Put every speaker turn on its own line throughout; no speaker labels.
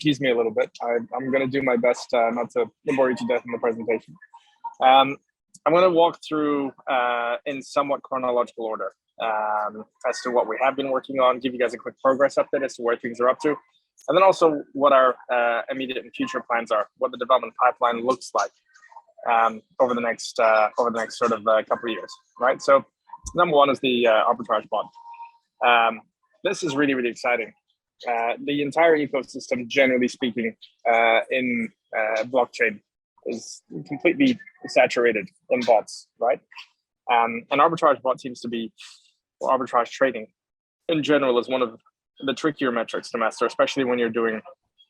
tease me a little bit. I'm going to do my best not to bore you to death in the presentation. I'm going to walk through in somewhat chronological order as to what we have been working on, give you guys a quick progress update as to where things are up to, and then also what our immediate and future plans are, what the development pipeline looks like over the next sort of couple of years, right? So number one is the Arbitrage bot. This is really, really exciting. The entire ecosystem, generally speaking, in blockchain is completely saturated in bots, right? And arbitrage bot seems to be, or arbitrage trading in general, is one of the trickier metrics to master, especially when you're doing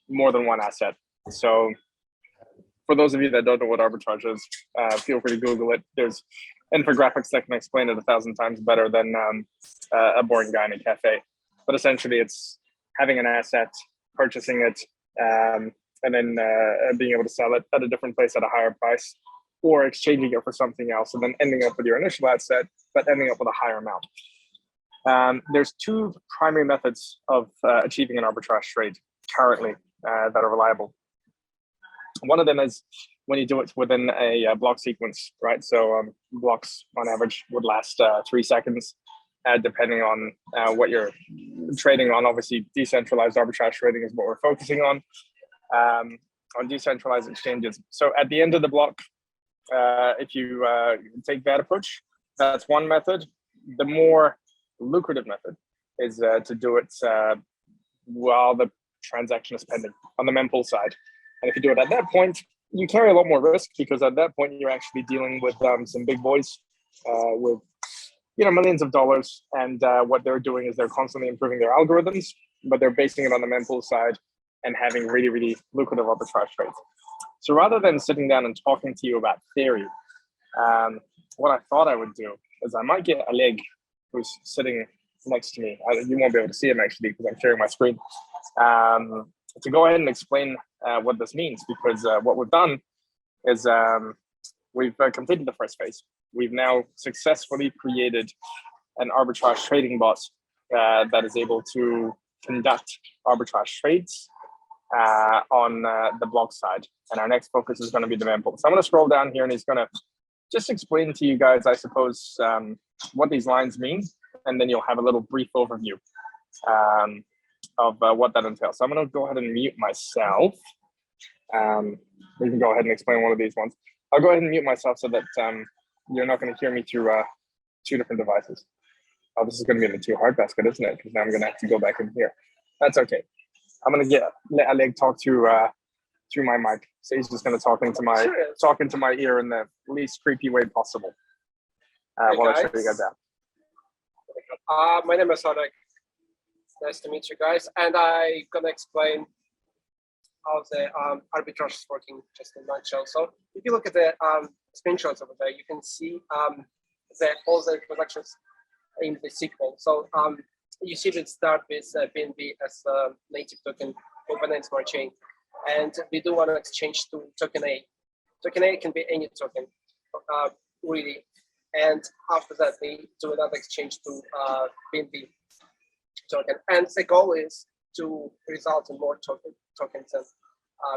more than one asset. So for those of you that don't know what arbitrage is, feel free to Google it. There's infographics that can explain it 1,000 times better than a boring guy in a cafe. But essentially, it's having an asset, purchasing it, and then being able to sell it at a different place at a higher price, or exchanging it for something else, and then ending up with your initial asset, but ending up with a higher amount. There's two primary methods of achieving an arbitrage trade currently that are reliable. One of them is when you do it within a block sequence, right? So blocks on average would last 3 seconds. Depending on what you're trading on. Obviously, decentralized arbitrage trading is what we're focusing on decentralized exchanges. So at the end of the block, if you take that approach, that's one method. The more lucrative method is to do it while the transaction is pending on the mempool side. And if you do it at that point, you carry a lot more risk, because at that point, you're actually dealing with some big boys with millions of dollars, and what they're doing is they're constantly improving their algorithms, but they're basing it on the mempool side and having really, really lucrative arbitrage trades. So rather than sitting down and talking to you about theory, what I thought I would do is I might get Oleg, who's sitting next to me. You won't be able to see him actually because I'm sharing my screen, to go ahead and explain what this means, because what we've done is we've completed the first phase. We've now successfully created an arbitrage trading bot that is able to conduct arbitrage trades on the block side. And our next focus is going to be the mempool. So I'm going to scroll down here, and he's going to just explain to you guys, I suppose, what these lines mean. And then you'll have a little brief overview of what that entails. So I'm going to go ahead and mute myself. We can go ahead and explain one of these ones. I'll go ahead and mute myself so that you're not going to hear me through two different devices. Oh, this is going to be in the too hard basket, isn't it? Because now I'm going to have to go back in here. That's okay. I'm going to let Oleg talk through my mic. So he's just going to talk into my ear in the least creepy way possible. While I show you guys out.
My name is Oleg. Nice to meet you guys. And I'm going to explain how the arbitrage is working just in a nutshell. So if you look at the screenshots over there, you can see all the transactions in the SQL. So you see that start with BNB as a native token component smart chain. And we do want to exchange to token A. Token A can be any token, really. And after that, we do another exchange to BNB token. And the goal is to result in more tokens than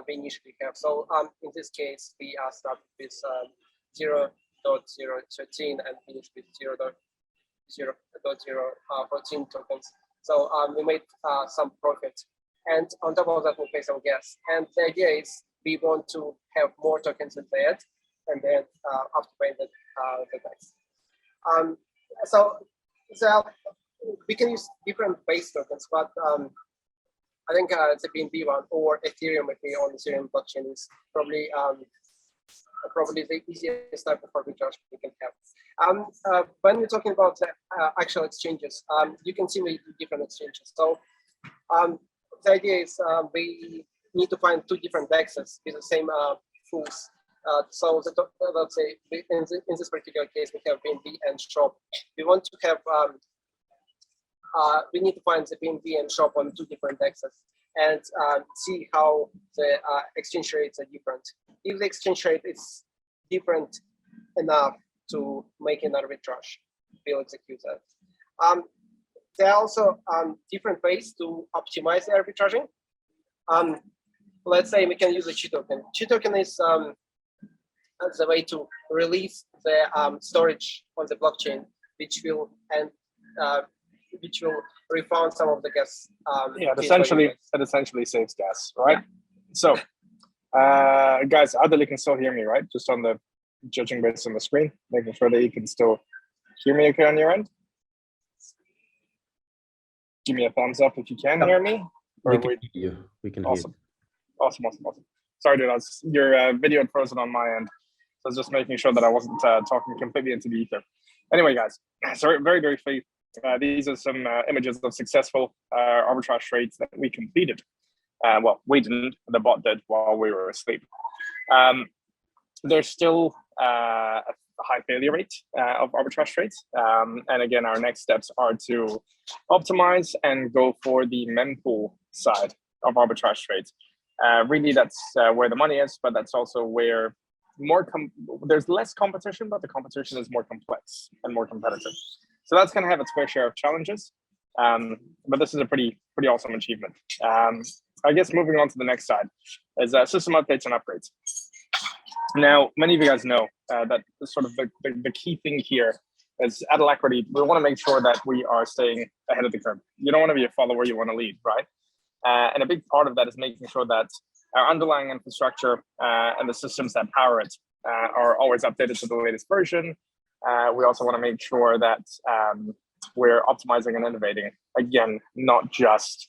we initially have. So in this case, we start with 0.013 and finish with 0.014 tokens. So we made some profit. And on top of that, we pay some gas. And the idea is we want to have more tokens at the end, and then after paying the tax. So we can use different base tokens, but I think the BNB one or Ethereum, if we on the Ethereum blockchain, is probably the easiest type of arbitrage we can have. When we're talking about the actual exchanges, you can see the different exchanges. So the idea is we need to find two different dexes with the same tools. So let's say in this particular case, we have BNB and shop. We want to have we need to find the BNB and shop on two different dexes and see how the exchange rates are different. If the exchange rate is different enough to make an arbitrage, we'll execute that. There are also different ways to optimize the arbitraging. let's say we can use a chi token. Chi token is the way to release the storage on the blockchain, which will refund some of the gas.
Yeah, it essentially saves gas, right? So, guys, Adel, can still hear me, right? Just on the judging based on the screen, making sure that you can still hear me okay on your end. Give me a thumbs up if you can hear me.
We can hear you. We can hear you.
Awesome. Sorry, dude, your video had frozen on my end. So I was just making sure that I wasn't talking completely into the ether. Anyway, guys, so very briefly, these are some images of successful arbitrage trades that we completed. Well, we didn't, the bot did while we were asleep. There's still a high failure rate of arbitrage trades. And again, our next steps are to optimize and go for the mempool side of arbitrage trades. Really, that's where the money is, but that's also where there's less competition, but the competition is more complex and more competitive. So that's going to have its fair share of challenges. But this is a pretty awesome achievement. I guess moving on to the next side is system updates and upgrades. Now, many of you guys know that sort of the key thing here is at Alacrity, we want to make sure that we are staying ahead of the curve. You don't want to be a follower, you want to lead, right? And a big part of that is making sure that our underlying infrastructure and the systems that power it are always updated to the latest version. We also want to make sure that we're optimizing and innovating. Again, not just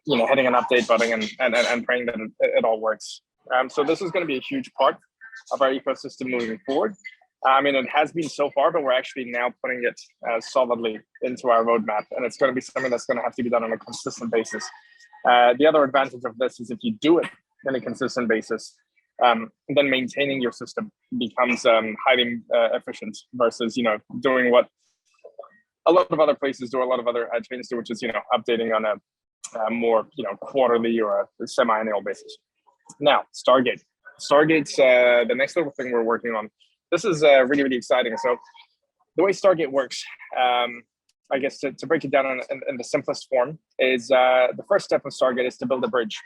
hitting an update button and praying that it all works. So this is going to be a huge part of our ecosystem moving forward. I mean, it has been so far, but we're actually now putting it solidly into our roadmap, and it's going to be something that's going to have to be done on a consistent basis. The other advantage of this is if you do it on a consistent basis, then maintaining your system becomes highly efficient versus doing what a lot of other places do, a lot of other chains do, which is updating on a more quarterly or a semi-annual basis. Now, Stargate. Stargate's the next little thing we're working on. This is really exciting. So the way Stargate works, I guess to break it down in the simplest form, is the first step of Stargate is to build a bridge.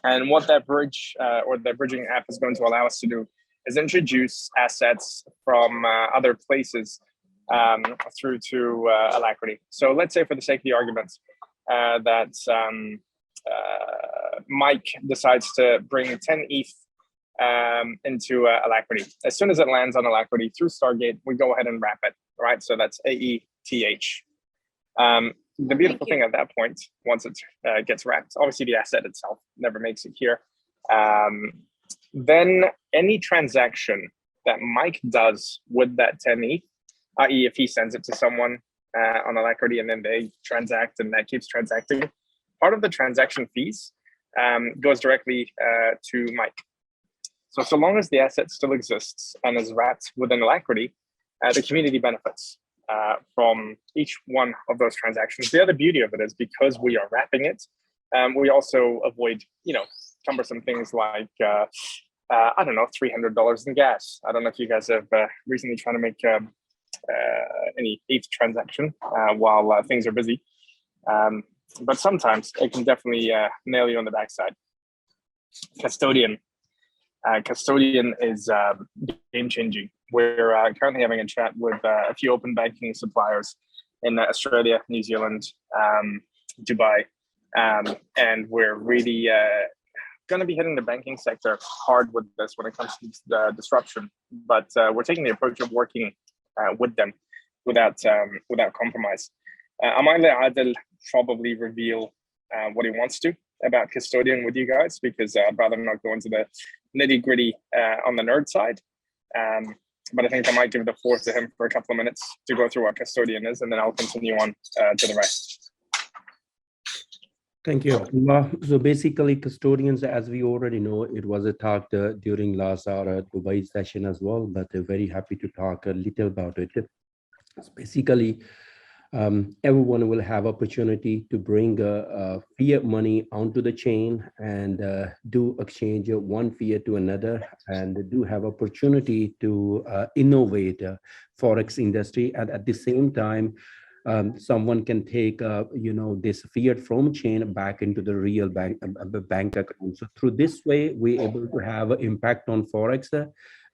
And what that bridge or the bridging app is going to allow us to do is introduce assets from other places through to Alacrity. So let's say, for the sake of the argument, that Mike decides to bring 10 ETH into Alacrity. As soon as it lands on Alacrity through Stargate, we go ahead and wrap it, right? So that's AETH. The beautiful thing at that point, once it gets wrapped, obviously the asset itself never makes it here. Then any transaction that Mike does with that 10 ETH, i.e. if he sends it to someone on Alacrity and then they transact and that keeps transacting, part of the transaction fees goes directly to Mike. So long as the asset still exists and is wrapped within Alacrity, the community benefits from each one of those transactions. The other beauty of it is because we are wrapping it, we also avoid, cumbersome things like, I don't know, $300 in gas. I don't know if you guys have recently tried to make any ETH transaction while things are busy. But sometimes it can definitely nail you on the backside. Custodian. Custodian is game-changing. We're currently having a chat with a few open banking suppliers in Australia, New Zealand, Dubai, and we're really going to be hitting the banking sector hard with this when it comes to the disruption. But we're taking the approach of working with them without compromise. I might let Adel probably reveal what he wants to about Custodian with you guys, because I'd rather not go into the nitty-gritty on the nerd side. But I think I might give the floor to him for a couple of minutes to go through what Custodian is, and then I'll continue on to the rest.
Thank you, Abdullah. So basically, Custodians, as we already know, it was a talk during last hour Dubai session as well, but very happy to talk a little about it. It's basically, everyone will have opportunity to bring fiat money onto the chain and do exchange one fiat to another, and do have opportunity to innovate forex industry, and at the same time someone can take this fiat from chain back into the real bank account. So through this way, we're able to have an impact on forex,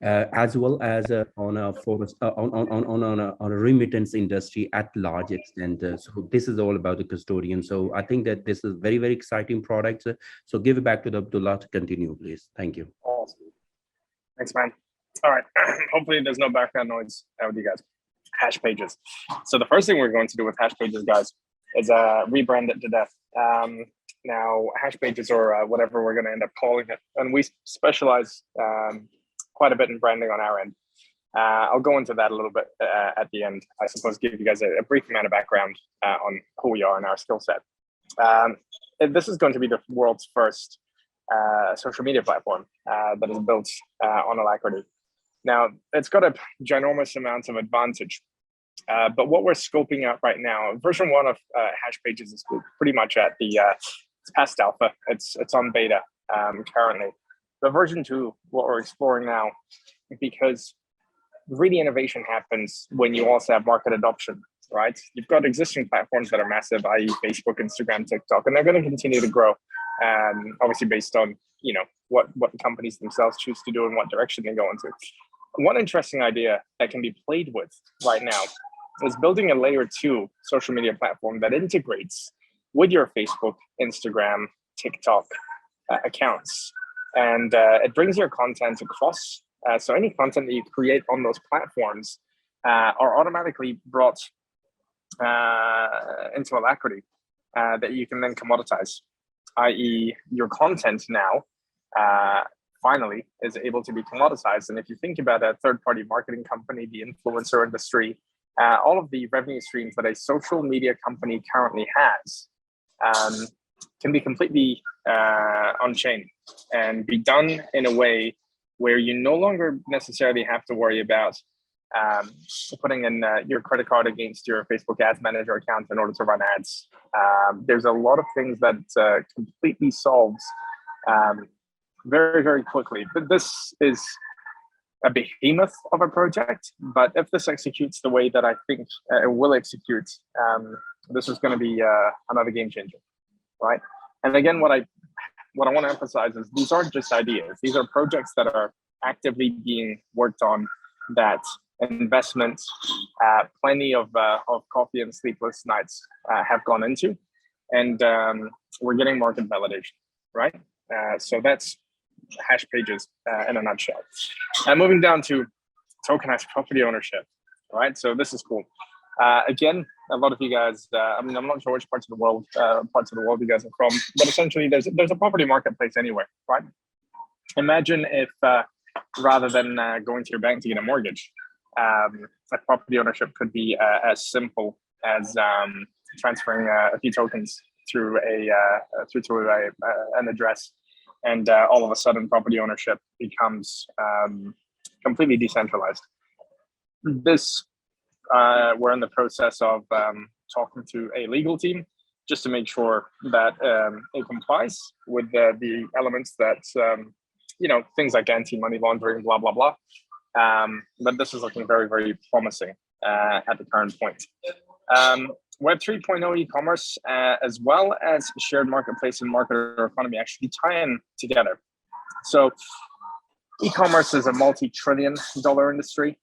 as well as on a forest on a remittance industry at large extent. So this is all about the custodian. So I think that this is very, very exciting products. So give it back to the Abdullah to continue, please. Thank you.
Awesome. Thanks, man. All right. Hopefully there's no background noise with you guys. Hash pages. So the first thing we're going to do with hash pages, guys, is rebrand it to death. Now, hash pages, or whatever we're going to end up calling it, and we specialize quite a bit in branding on our end. I'll go into that a little bit at the end. I suppose give you guys a brief amount of background on who we are and our skill set. This is going to be the world's first social media platform that is built on Alacrity. Now, it's got a ginormous amount of advantage, but what we're scoping out right now, version 1 of hash pages is pretty much at the it's past alpha. It's on beta currently. But version 2, what we're exploring now, because really innovation happens when you also have market adoption, right? You've got existing platforms that are massive, i.e. Facebook, Instagram, TikTok, and they're going to continue to grow, obviously based on what the companies themselves choose to do and what direction they go into. One interesting idea that can be played with right now is building a layer 2 social media platform that integrates with your Facebook, Instagram, TikTok accounts. And it brings your content across. So any content that you create on those platforms are automatically brought into Alacrity that you can then commoditize, i.e. your content now finally is able to be commoditized. And if you think about a third-party marketing company, the influencer industry, all of the revenue streams that a social media company currently has can be completely on-chain and be done in a way where you no longer necessarily have to worry about putting in your credit card against your Facebook Ads Manager account in order to run ads. There's a lot of things that completely solves very, very quickly. But this is a behemoth of a project, but if this executes the way that I think it will execute, this is going to be another game changer, right? And again, what I want to emphasize is these aren't just ideas. These are projects that are actively being worked on, that investment, plenty of coffee and sleepless nights have gone into, and we're getting market validation, right? So that's hash pages in a nutshell. And moving down to tokenized property ownership, right? So this is cool. Again, a lot of you guys, I'm not sure which parts of the world you guys are from, but essentially there's a property marketplace anywhere, right? Imagine if rather than going to your bank to get a mortgage, property ownership could be as simple as transferring a few tokens through an address, and all of a sudden property ownership becomes completely decentralized. This we're in the process of talking to a legal team just to make sure that it complies with the elements that things like anti-money laundering, blah blah blah. But this is looking very, very promising at the current point. Web 3.0 e-commerce, as well as shared marketplace and marketer economy, actually tie in together. So e-commerce is a multi-trillion-dollar industry.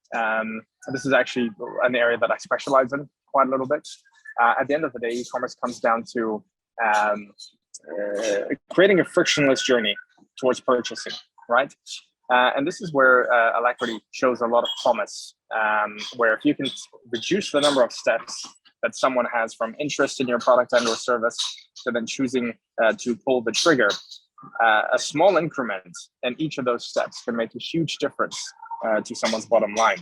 This is actually an area that I specialize in quite a little bit. At the end of the day, e-commerce comes down to creating a frictionless journey towards purchasing, right? And this is where Alacrity shows a lot of promise, where if you can reduce the number of steps that someone has from interest in your product and or service to then choosing to pull the trigger, a small increment in each of those steps can make a huge difference to someone's bottom line.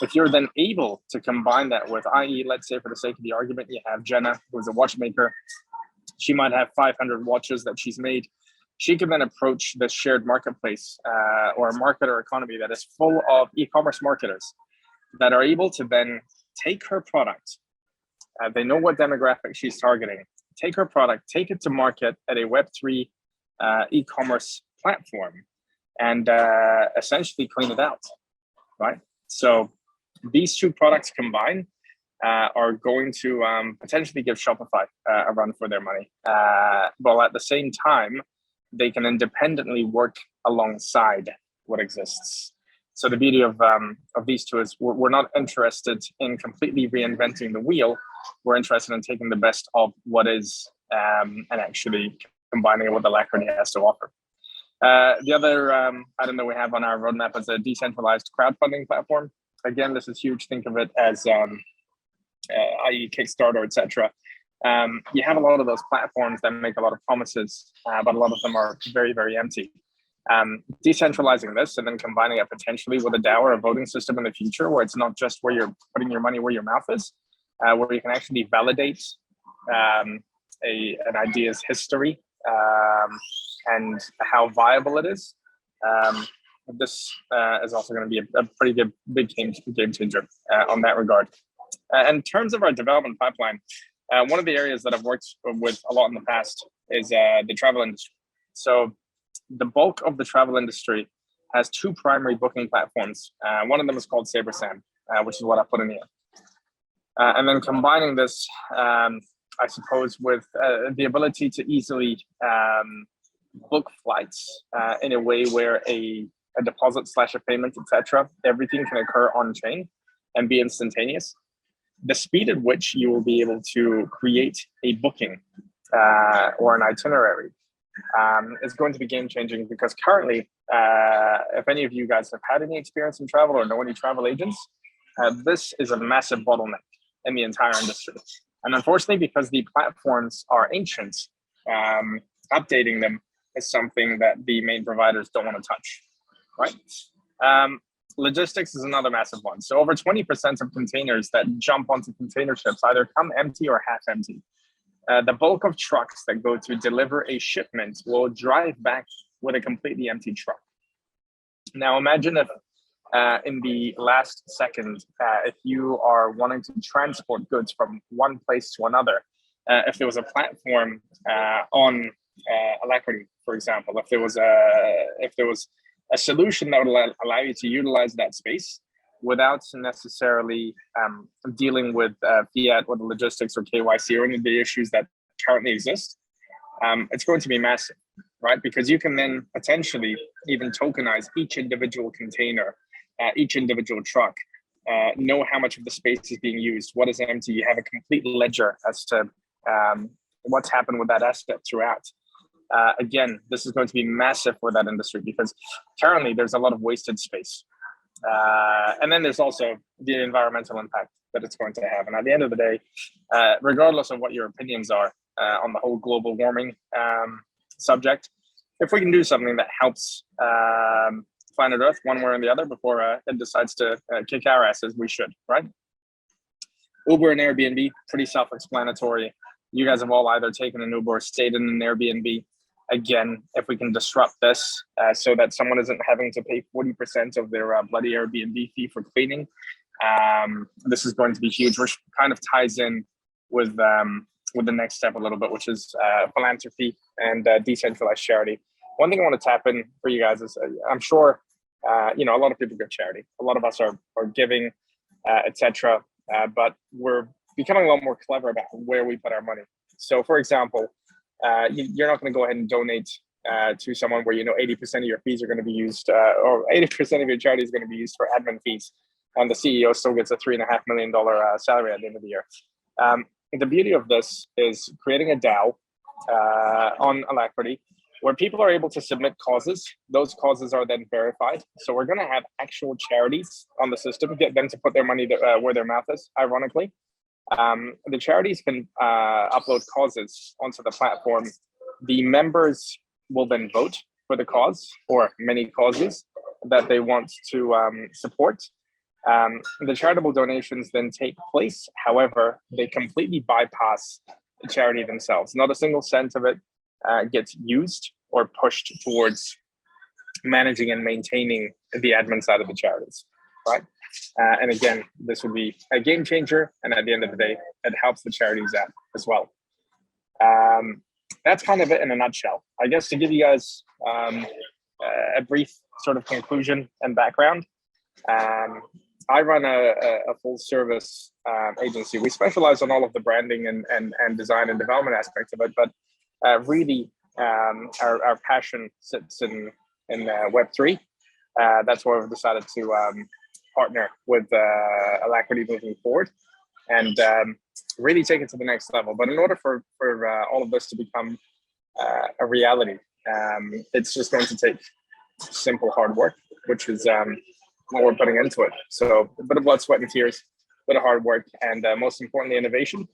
If you're then able to combine that with, i.e., let's say for the sake of the argument, you have Jenna, who's a watchmaker. She might have 500 watches that she's made. She can then approach this shared marketplace or a marketer economy that is full of e-commerce marketers that are able to then take her product. They know what demographic she's targeting. Take her product, take it to market at a Web3 e-commerce platform, and essentially clean it out, right? So these two products combined are going to potentially give Shopify a run for their money. While at the same time, they can independently work alongside what exists. So the beauty of these two is we're not interested in completely reinventing the wheel. We're interested in taking the best of what is and actually combining it with what Alacrity has to offer. The other item that we have on our roadmap is a decentralized crowdfunding platform. Again, this is huge. Think of it as i.e. Kickstarter, etc. You have a lot of those platforms that make a lot of promises, but a lot of them are very, very empty. Decentralizing this and then combining it potentially with a DAO or a voting system in the future, where it's not just where you're putting your money where your mouth is, where you can actually validate an idea's history and how viable it is. This is also going to be a pretty good big game changer on that regard. In terms of our development pipeline, one of the areas that I've worked with a lot in the past is the travel industry. So the bulk of the travel industry has two primary booking platforms. One of them is called SaberSam, which is what I put in here. And then combining this, I suppose, with the ability to easily book flights in a way where a deposit / a payment, etc., everything can occur on chain and be instantaneous. The speed at which you will be able to create a booking or an itinerary is going to be game changing, because currently, if any of you guys have had any experience in travel or know any travel agents, this is a massive bottleneck in the entire industry. And unfortunately, because the platforms are ancient, updating them is something that the main providers don't want to touch, right? Logistics is another massive one. So over 20% of containers that jump onto container ships either come empty or half empty. The bulk of trucks that go to deliver a shipment will drive back with a completely empty truck. Now imagine if in the last second, if you are wanting to transport goods from one place to another, if there was a platform on Alacrity, for example, if there was a solution that would allow you to utilize that space without necessarily dealing with fiat or the logistics or KYC or any of the issues that currently exist, it's going to be massive, right? Because you can then potentially even tokenize each individual container, each individual truck, know how much of the space is being used, what is empty. You have a complete ledger as to what's happened with that asset throughout. Again, this is going to be massive for that industry, because currently there's a lot of wasted space. And then there's also the environmental impact that it's going to have. And at the end of the day, regardless of what your opinions are on the whole global warming subject, if we can do something that helps planet Earth one way or the other before it decides to kick our asses, we should, right? Uber and Airbnb, pretty self-explanatory. You guys have all either taken an Uber or stayed in an Airbnb. Again, if we can disrupt this so that someone isn't having to pay 40% of their bloody Airbnb fee for cleaning, this is going to be huge, which kind of ties in with the next step a little bit, which is philanthropy and decentralized charity. One thing I want to tap in for you guys is I'm sure, a lot of people give charity. A lot of us are giving, etc. But we're becoming a lot more clever about where we put our money. So, for example, you're not going to go ahead and donate to someone where 80% of your fees are going to be used, or 80% of your charity is going to be used for admin fees, and the CEO still gets a $3.5 million salary at the end of the year. The beauty of this is creating a DAO on Alacrity, where people are able to submit causes. Those causes are then verified. So we're going to have actual charities on the system, get them to put their money where their mouth is, ironically. The charities can upload causes onto the platform. The members will then vote for the cause or many causes that they want to support. The charitable donations then take place. However, they completely bypass the charity themselves. Not a single cent of it gets used or pushed towards managing and maintaining the admin side of the charities, right? And again, this would be a game changer. And at the end of the day, it helps the charities out as well. That's kind of it in a nutshell. I guess to give you guys a brief sort of conclusion and background, I run a full service agency. We specialize on all of the branding and design and development aspects of it, but really our passion sits in Web3. That's why we've decided to partner with Alacrity moving forward and really take it to the next level. But in order for all of this to become a reality, it's just going to take simple hard work, which is what we're putting into it. So a bit of blood, sweat, and tears, a bit of hard work, and most importantly, innovation.